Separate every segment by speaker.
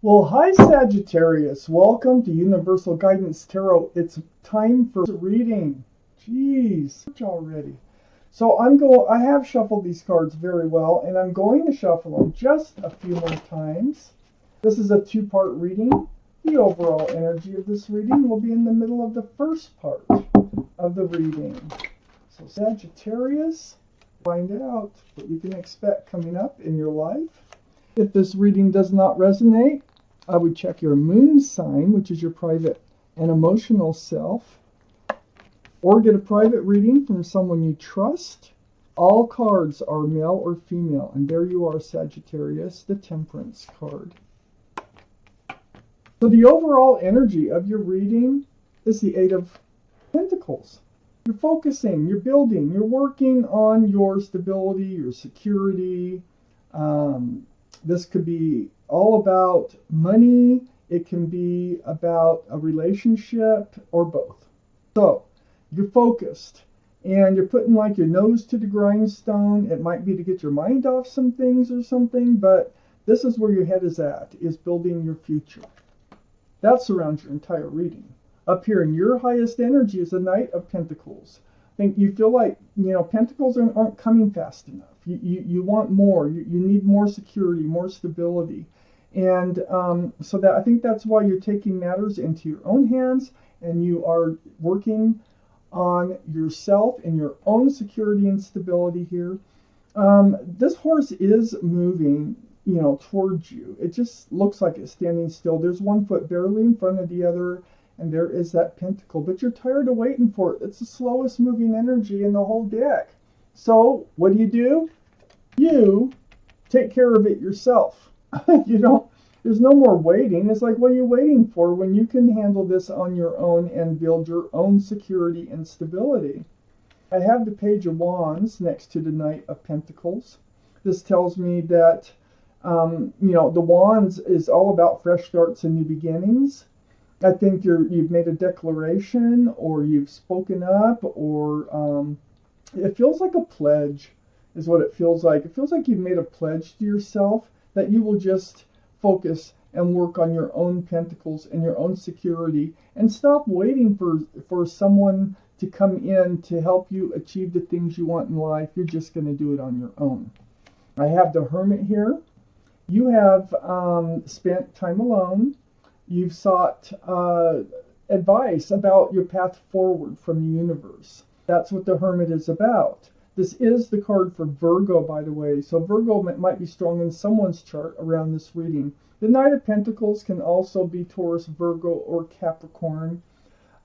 Speaker 1: Well, hi Sagittarius. Welcome to Universal Guidance Tarot. It's time for reading. Jeez, already. So I have shuffled these cards very well, and I'm going to shuffle them just a few more times. This is a two-part reading. The overall energy of this reading will be in the middle of the first part of the reading. So Sagittarius, find out what you can expect coming up in your life. If this reading does not resonate, I would check your moon sign, which is your private and emotional self, or get a private reading from someone you trust. All cards are male or female, and there you are, Sagittarius, the Temperance card. So the overall energy of your reading is the Eight of Pentacles. You're focusing, you're building, you're working on your stability, your security. This could be all about money. It can be about a relationship or both. So you're focused and you're putting like your nose to the grindstone. It might be to get your mind off some things or something, but this is where your head is at, is building your future. That surrounds your entire reading. Up here in your highest energy is the Knight of Pentacles. You feel like, Pentacles aren't coming fast enough. You want more. You need more security, more stability. And so that I think that's why you're taking matters into your own hands, and you are working on yourself and your own security and stability here. This horse is moving, towards you. It just looks like it's standing still. There's one foot barely in front of the other, and there is that pentacle. But you're tired of waiting for it. It's the slowest moving energy in the whole deck. So what do? You take care of it yourself. There's no more waiting. It's like, what are you waiting for when you can handle this on your own and build your own security and stability? I have the Page of Wands next to the Knight of Pentacles. This tells me that, the Wands is all about fresh starts and new beginnings. I think you've made a declaration, or you've spoken up, or it feels like a pledge is what it feels like. It feels like you've made a pledge to yourself that you will just focus and work on your own pentacles and your own security, and stop waiting for someone to come in to help you achieve the things you want in life. You're just going to do it on your own. I have the Hermit here. You have spent time alone. You've sought advice about your path forward from the universe. That's what the Hermit is about. This is the card for Virgo, by the way. So Virgo might be strong in someone's chart around this reading. The Knight of Pentacles can also be Taurus, Virgo, or Capricorn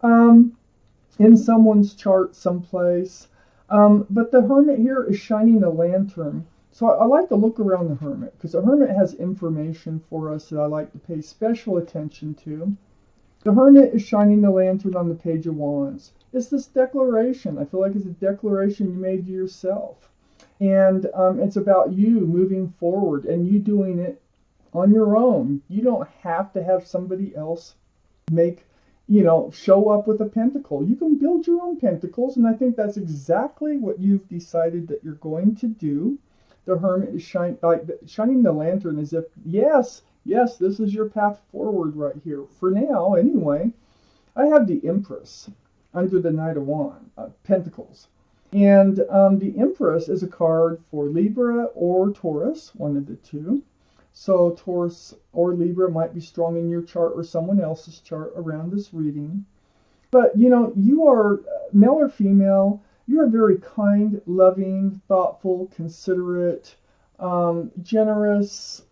Speaker 1: in someone's chart someplace. But the Hermit here is shining a lantern. So I like to look around the Hermit, because the Hermit has information for us that I like to pay special attention to. The Hermit is shining the lantern on the Page of Wands. It's this declaration. I feel like it's a declaration you made to yourself. And it's about you moving forward and you doing it on your own. You don't have to have somebody else show up with a pentacle. You can build your own pentacles, and I think that's exactly what you've decided that you're going to do. The Hermit is shining the lantern as if, yes, this is your path forward right here. For now, anyway. I have the Empress under the Knight of Pentacles. And the Empress is a card for Libra or Taurus, one of the two. So Taurus or Libra might be strong in your chart or someone else's chart around this reading. But, you are male or female. You're a very kind, loving, thoughtful, considerate, generous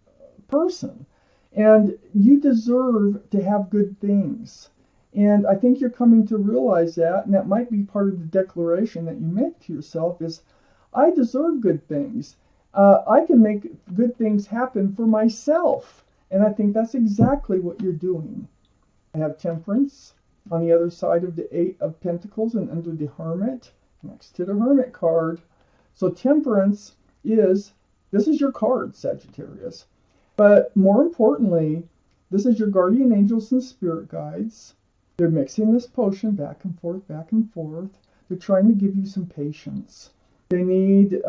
Speaker 1: person. And you deserve to have good things. And I think you're coming to realize that, and that might be part of the declaration that you make to yourself is, I deserve good things. I can make good things happen for myself. And I think that's exactly what you're doing. I have Temperance on the other side of the Eight of Pentacles and under the Hermit, next to the Hermit card. So Temperance this is your card, Sagittarius. But more importantly, this is your guardian angels and spirit guides. They're mixing this potion back and forth, back and forth. They're trying to give you some patience. They need,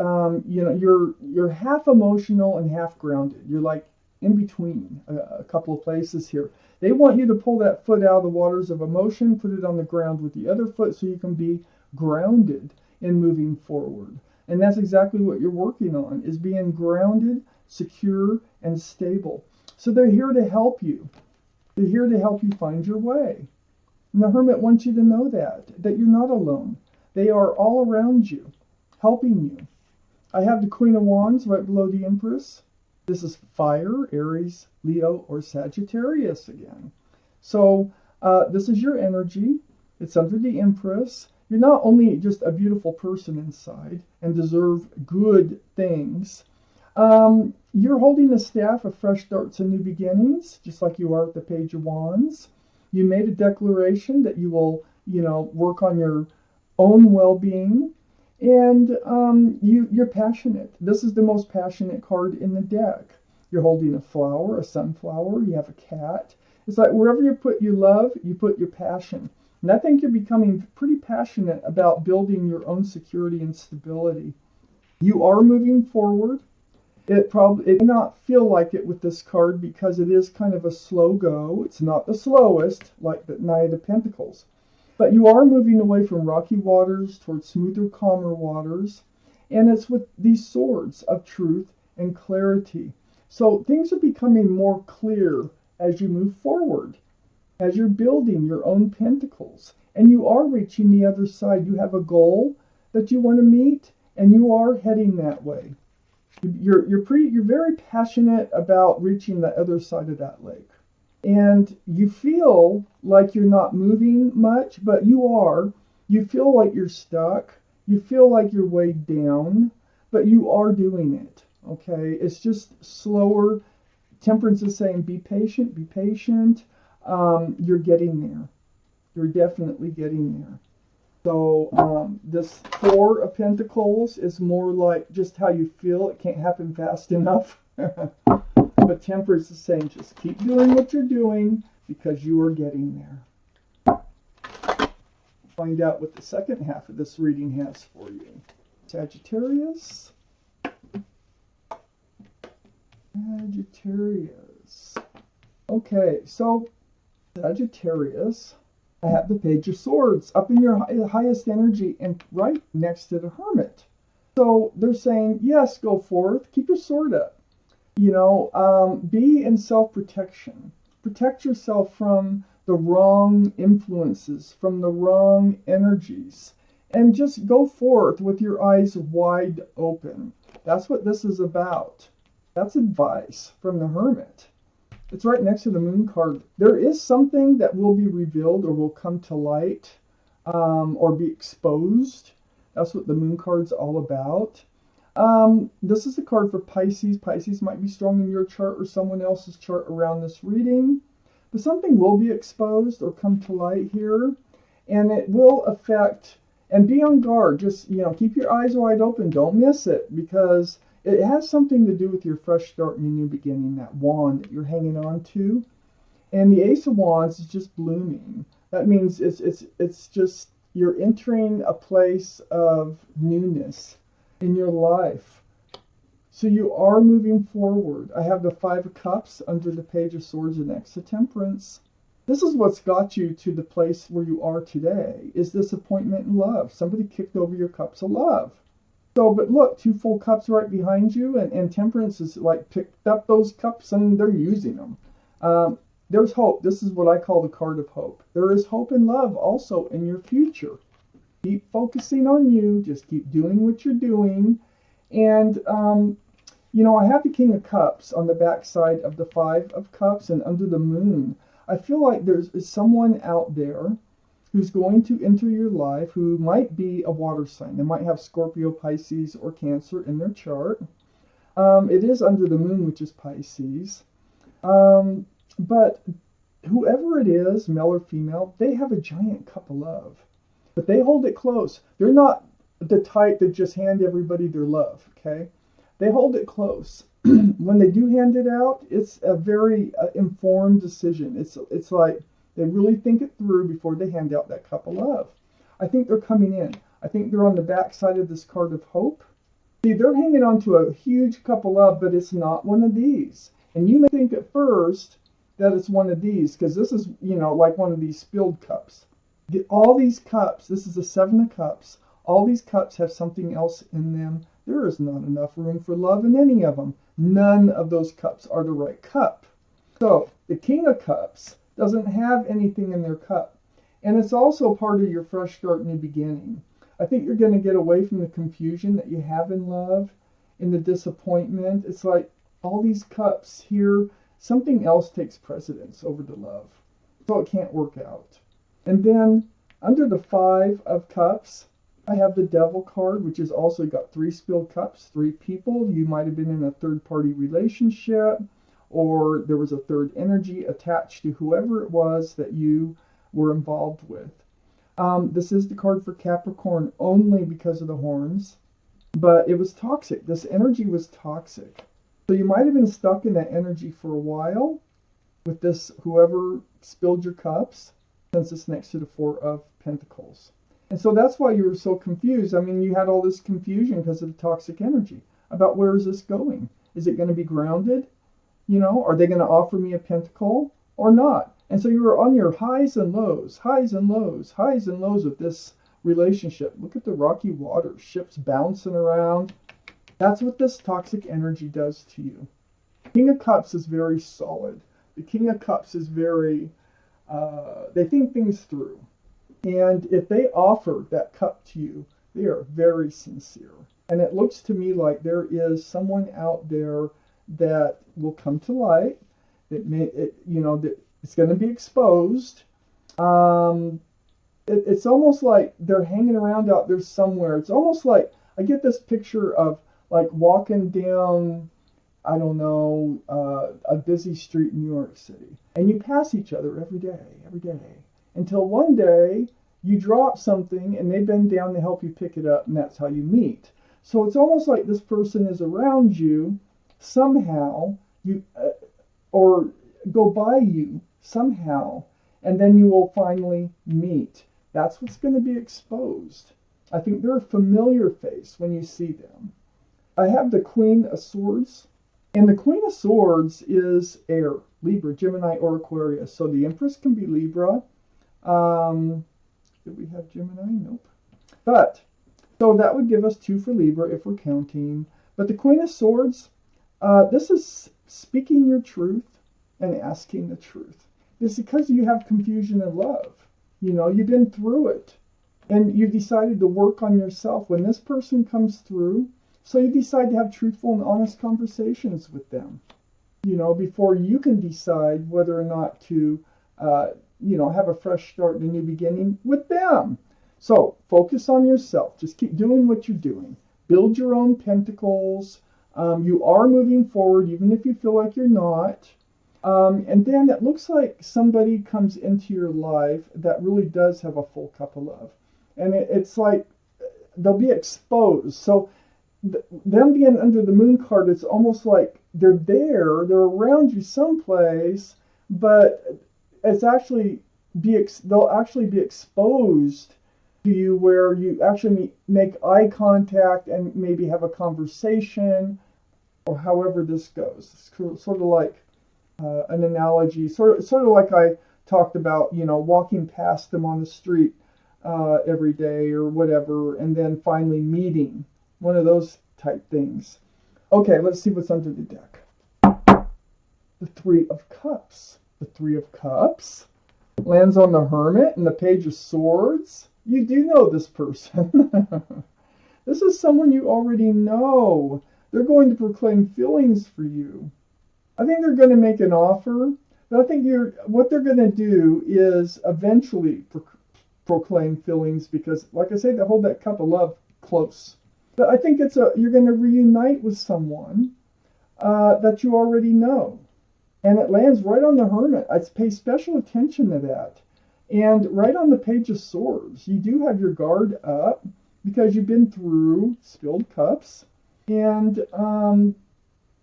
Speaker 1: you're half emotional and half grounded. You're like in between a couple of places here. They want you to pull that foot out of the waters of emotion, put it on the ground with the other foot so you can be grounded in moving forward. And that's exactly what you're working on, is being grounded, secure, and stable. So they're here to help you. They're here to help you find your way. And the Hermit wants you to know that you're not alone. They are all around you, helping you. I have the Queen of Wands right below the Empress. This is fire, Aries, Leo, or Sagittarius again. So this is your energy. It's under the Empress. You're not only just a beautiful person inside and deserve good things. You're holding the staff of fresh starts and new beginnings, just like you are at the Page of Wands. You made a declaration that you will, work on your own well-being. And you're passionate. This is the most passionate card in the deck. You're holding a flower, a sunflower. You have a cat. It's like wherever you put your love, you put your passion. And I think you're becoming pretty passionate about building your own security and stability. You are moving forward. It may not feel like it with this card because it is kind of a slow go. It's not the slowest, like the Knight of Pentacles. But you are moving away from rocky waters towards smoother, calmer waters. And it's with these swords of truth and clarity. So things are becoming more clear as you move forward, as you're building your own pentacles. And you are reaching the other side. You have a goal that you want to meet, and you are heading that way. You're very passionate about reaching the other side of that lake. And you feel like you're not moving much, but you are. You feel like you're stuck. You feel like you're weighed down, but you are doing it, okay? It's just slower. Temperance is saying, be patient, be patient. You're getting there. You're definitely getting there. So this Four of Pentacles is more like just how you feel. It can't happen fast enough. But Temperance is saying, just keep doing what you're doing because you are getting there. Find out what the second half of this reading has for you. Sagittarius. Sagittarius. Okay, so Sagittarius, I have the Page of Swords up in your highest energy and right next to the Hermit. So they're saying, yes, go forth, keep your sword up. Be in self-protection. Protect yourself from the wrong influences, from the wrong energies. And just go forth with your eyes wide open. That's what this is about. That's advice from the Hermit. It's right next to the Moon card. There is something that will be revealed or will come to light or be exposed. That's what the Moon card's all about. This is a card for Pisces. Pisces might be strong in your chart or someone else's chart around this reading. But something will be exposed or come to light here. And it will affect, and be on guard. Just, keep your eyes wide open. Don't miss it, because it has something to do with your fresh start and your new beginning, that wand that you're hanging on to. And the Ace of Wands is just blooming. That means it's just, you're entering a place of newness in your life. So you are moving forward. I have the Five of Cups under the Page of Swords and next to Temperance. This is what's got you to the place where you are today, is disappointment in love. Somebody kicked over your cups of love. So, but look, 2 full cups right behind you, and Temperance is like picked up those cups and they're using them. There's hope. This is what I call the card of hope. There is hope and love also in your future. Keep focusing on you. Just keep doing what you're doing. And, I have the King of Cups on the back side of the Five of Cups and under the Moon. I feel like there's someone out there who's going to enter your life who might be a water sign. They might have Scorpio, Pisces, or Cancer in their chart. It is under the Moon, which is Pisces. But whoever it is, male or female, they have a giant cup of love. But they hold it close. They're not the type that just hand everybody their love, okay? They hold it close. When they do hand it out, it's a very informed decision. It's like they really think it through before they hand out that cup of love. I think they're coming in. I think they're on the back side of this card of hope. See, they're hanging on to a huge cup of love, but it's not one of these. And you may think at first that it's one of these, because this is, like one of these spilled cups. All these cups, this is the 7 of Cups, all these cups have something else in them. There is not enough room for love in any of them. None of those cups are the right cup. So the King of Cups doesn't have anything in their cup. And it's also part of your fresh start, new beginning. I think you're going to get away from the confusion that you have in love, in the disappointment. It's like all these cups here, something else takes precedence over the love. So it can't work out. And then under the 5 of Cups, I have the Devil card, which has also got 3 spilled cups, 3 people. You might have been in a third-party relationship, or there was a third energy attached to whoever it was that you were involved with. This is the card for Capricorn only because of the horns, but it was toxic. This energy was toxic. So you might have been stuck in that energy for a while with this, whoever spilled your cups, since it's next to the 4 of Pentacles. And so that's why you were so confused. I mean, you had all this confusion because of the toxic energy about where is this going? Is it going to be grounded? Are they going to offer me a pentacle or not? And so you were on your highs and lows, highs and lows, highs and lows with this relationship. Look at the rocky water, ships bouncing around. That's what this toxic energy does to you. King of Cups is very solid. The King of Cups is very, they think things through. And if they offer that cup to you, they are very sincere. And it looks to me like there is someone out there that will come to light. That it's going to be exposed. It's almost like they're hanging around out there somewhere. It's almost like I get this picture of like walking down, I don't know, a busy street in New York City, and you pass each other every day. Until one day you drop something and they bend down to help you pick it up, and that's how you meet. So it's almost like this person is around you somehow, or go by you somehow, and then you will finally meet. That's what's going to be exposed. I think they're a familiar face when you see them. I have the Queen of Swords, and the Queen of Swords is air, Libra, Gemini, or Aquarius. So the Empress can be Libra. Did we have Gemini? Nope. But, so that would give us 2 for Libra if we're counting. But the Queen of Swords, this is speaking your truth and asking the truth. It's because you have confusion in love. You've been through it. And you've decided to work on yourself when this person comes through. So you decide to have truthful and honest conversations with them, before you can decide whether or not to, have a fresh start and a new beginning with them. So focus on yourself. Just keep doing what you're doing. Build your own pentacles. You are moving forward, even if you feel like you're not. And then it looks like somebody comes into your life that really does have a full cup of love. And it's like they'll be exposed. So them being under the Moon card, it's almost like they're around you someplace, but it's actually they'll actually be exposed to you, where you actually make eye contact and maybe have a conversation, or however this goes. It's sort of like an analogy, sort of like I talked about, walking past them on the street every day or whatever, and then finally meeting. One of those type things. Okay, let's see what's under the deck. The 3 of Cups. The 3 of Cups lands on the Hermit and the Page of Swords. You do know this person. This is someone you already know. They're going to proclaim feelings for you. I think they're going to make an offer, but I think what they're going to do is eventually proclaim feelings, because, like I say, they hold that cup of love close. But I think you're going to reunite with someone that you already know. And it lands right on the Hermit. I pay special attention to that. And right on the Page of Swords, you do have your guard up because you've been through spilled cups. And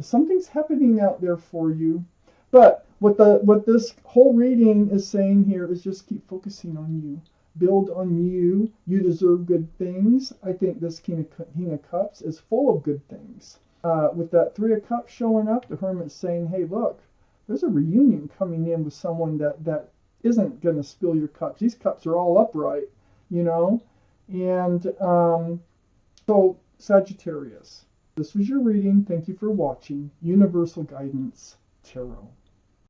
Speaker 1: something's happening out there for you. But what this whole reading is saying here is just keep focusing on you. Build on you. You deserve good things. I think this King of Cups is full of good things. with that Three of Cups showing up, the Hermit's saying, hey, look, there's a reunion coming in with someone that isn't going to spill your cups. These cups are all upright, you know. And so, Sagittarius, this was your reading. Thank you for watching. Universal Guidance Tarot.